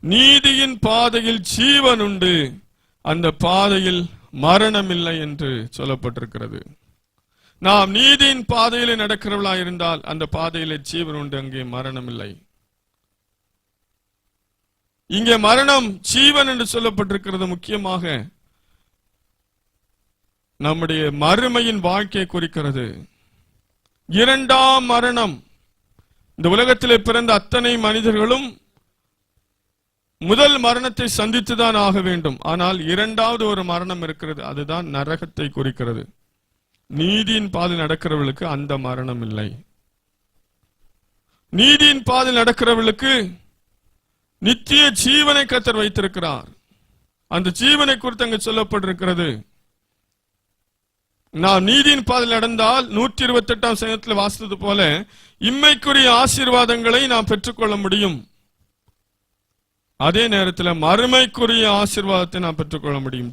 நீதியின் பாதையில் ஜீவன் உண்டு, அந்த பாதையில் மரணம் இல்லை என்று சொல்லப்பட்டிருக்கிறது. நாம் நீதியின் பாதையிலே நடக்கிறவர்களா இருந்தால் அந்த பாதையிலே ஜீவன் உண்டு, அங்கே மரணம் இல்லை. இங்கே மரணம் ஜீவன் என்று சொல்லப்பட்டிருக்கிறது. முக்கியமாக நம்முடைய மறுமையின் வாழ்க்கையை குறிக்கிறது. இரண்டாம் மரணம். இந்த உலகத்திலே பிறந்த அத்தனை மனிதர்களும் முதல் மரணத்தை சந்தித்துதான் ஆக வேண்டும். ஆனால் இரண்டாவது ஒரு மரணம் இருக்கிறது, அதுதான் நரகத்தை குறிக்கிறது. நீதியின் பாதையில் நடக்கிறவர்களுக்கு அந்த மரணம் இல்லை. நீதியின் பாதையில் நடக்கிறவர்களுக்கு நித்திய ஜீவனை கர்த்தர் வைத்திருக்கிறார். அந்த ஜீவனை குறித்து அங்கு சொல்லப்பட்டிருக்கிறது. நாம் நீதியின் பாதையில் நடந்தால் 128ஆம் சங்கத்தில் வாசித்தது போல இம்மைக்குரிய ஆசீர்வாதங்களை நாம் பெற்றுக்கொள்ள முடியும். அதே நேரத்தில் மறுமைக்குரிய ஆசீர்வாதத்தை நாம் பெற்றுக்கொள்ள முடியும்.